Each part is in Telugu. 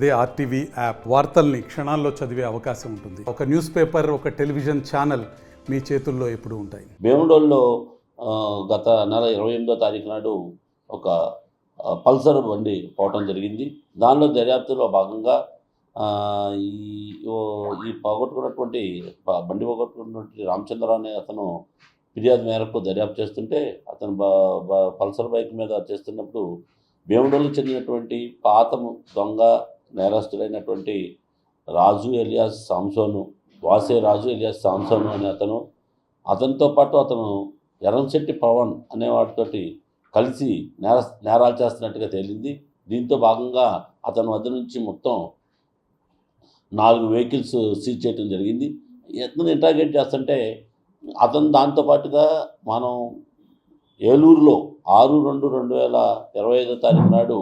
అదే ఆర్టీవీ యాప్ వార్తల్ని క్షణాల్లో చదివే అవకాశం ఉంటుంది. ఒక న్యూస్ పేపర్, ఒక టెలివిజన్ ఛానల్ మీ చేతుల్లో ఎప్పుడూ ఉంటాయి. భీమడోల్లో గత నెల 28వ తారీఖు నాడు ఒక పల్సర్ బండి పోవటం జరిగింది. దానిలో దర్యాప్తులో భాగంగా ఈ పోగొట్టుకున్నటువంటి బండి పోగొట్టుకున్నటువంటి రామచంద్రరావు అనే అతను ఫిర్యాదు మేరకు దర్యాప్తు చేస్తుంటే అతను పల్సర్ బైక్ మీద చేస్తున్నప్పుడు భీమడోలకు చెందినటువంటి పాత దొంగ నేరస్తుడైనటువంటి రాజు ఎలియాస్ సాంసోను, వాసే రాజు ఎలియాస్ సాంసోను అనే అతనితో పాటు అతను ఎర్రంశెట్టి పవన్ అనేవాడితోటి కలిసి నేరాలు చేస్తున్నట్టుగా తేలింది. దీంతో భాగంగా అతని వద్ద నుంచి మొత్తం 4 వెహికల్స్ సీజ్ చేయడం జరిగింది. అతను ఇంట్రాగేట్ చేస్తుంటే అతను దాంతోపాటుగా మనం ఏలూరులో 6/2/2025 తారీఖు నాడు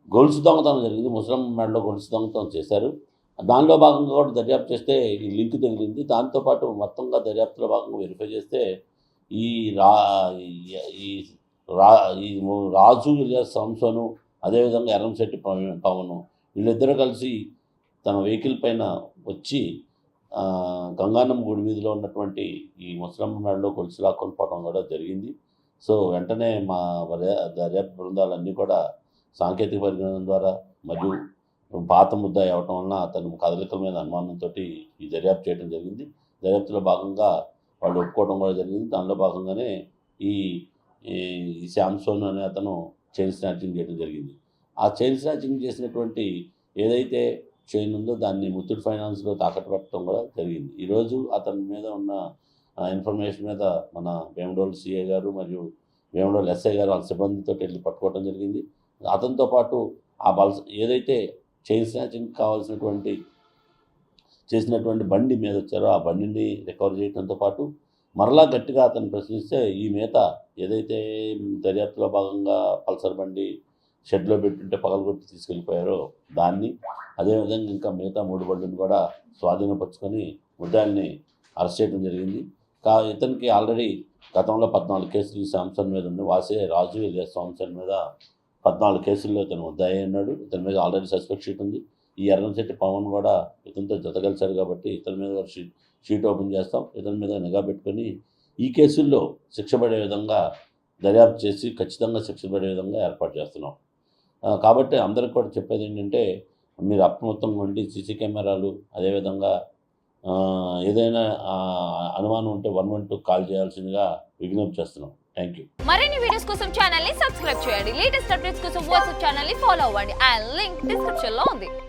గొలుసు దొంగతనం జరిగింది. ముసలమ్మ మేడలో గొలుసు దొంగతనం చేశారు. దానిలో భాగంగా కూడా దర్యాప్తు చేస్తే ఈ లింక్ తగిలింది. దాంతోపాటు మొత్తంగా దర్యాప్తులో భాగంగా వెరిఫై చేస్తే ఈ రాజు ఎలియాస్ సాంసోను, అదేవిధంగా ఎర్రంశెట్టి పవను వీళ్ళిద్దరూ కలిసి తన వెహికల్ పైన వచ్చి గంగానం గుడి వీధిలో ఉన్నటువంటి ఈ ముసలమ్మ మేడలో గొలుసు లాక్కొని పోవడం కూడా జరిగింది. సో వెంటనే మా దర్యాప్తు బృందాలన్నీ కూడా సాంకేతిక పరిజ్ఞానం ద్వారా మరియు పాత ముద్దాయి అవటం వలన అతను కదలికల మీద అనుమానంతో ఈ దర్యాప్తు చేయడం జరిగింది. దర్యాప్తులో భాగంగా వాళ్ళు ఒప్పుకోవడం కూడా జరిగింది. దానిలో భాగంగానే ఈ శాంసోన్ అనే అతను చైన్ స్నాచింగ్ చేయడం జరిగింది. ఆ చైన్ స్నాచింగ్ చేసినటువంటి ఏదైతే చైన్ ఉందో దాన్ని ముత్తూట్ ఫైనాన్స్లో తాకట్టు పెట్టడం కూడా జరిగింది. ఈరోజు అతని మీద ఉన్న ఇన్ఫర్మేషన్ మీద మన భీమడోల్ సిఐ గారు మరియు భీమడోల్ ఎస్ఐ గారు వాళ్ళ సిబ్బందితో వెళ్ళి పట్టుకోవడం జరిగింది. అతనితో పాటు ఏదైతే చైన్ స్నాచింగ్ చేసినటువంటి బండి మీద వచ్చారో ఆ బండిని రికవర్ చేయడంతో పాటు మరలా గట్టిగా అతను ప్రశ్నిస్తే ఈ మిగతా ఏదైతే దర్యాప్తులో భాగంగా పల్సర్ బండి షెడ్లో పెట్టుంటే పగలగొట్టి తీసుకెళ్ళిపోయారో దాన్ని, అదేవిధంగా ఇంకా మిగతా 3 బండ్లను కూడా స్వాధీనపరుచుకొని ముద్దాయిల్ని అరెస్ట్ చేయడం జరిగింది. ఇతనికి ఆల్రెడీ గతంలో 14 కేసులు ఈ సాంసన్ మీద ఉంది. వాసే రాజు ఎలియాస్ సాంసన్ మీద 14 కేసుల్లో ఇతను ముద్దాయి అన్నాడు. ఇతని మీద ఆల్రెడీ సస్పెక్ట్ షీట్ ఉంది. ఈ ఎర్రంశెట్టి పవన్ కూడా ఇతనితో జతగలిశారు కాబట్టి ఇతని మీద షీట్ ఓపెన్ చేస్తాం. ఇతని మీద నిఘా పెట్టుకొని ఈ కేసుల్లో శిక్ష పడే విధంగా దర్యాప్తు చేసి ఖచ్చితంగా శిక్ష పడే విధంగా ఏర్పాటు చేస్తున్నాం. కాబట్టి అందరికి కూడా చెప్పేది ఏంటంటే మీరు అప్రమత్తంగా ఉండి సీసీ కెమెరాలు, అదేవిధంగా ఏదైనా అనుమానం ఉంటే 112 కాల్ చేయాల్సిందిగా విజ్ఞప్తి చేస్తున్నాం. Thank you. మరిన్ని వీడియోస్ కోసం ఛానల్ ని సబ్స్క్రైబ్ చేయండి. లేటెస్ట్ అప్డేట్స్ కోసం వాట్సాప్ ఛానల్ ని ఫాలో అవ్వండి. ఆ లింక్ డిస్క్రిప్షన్ లో ఉంది.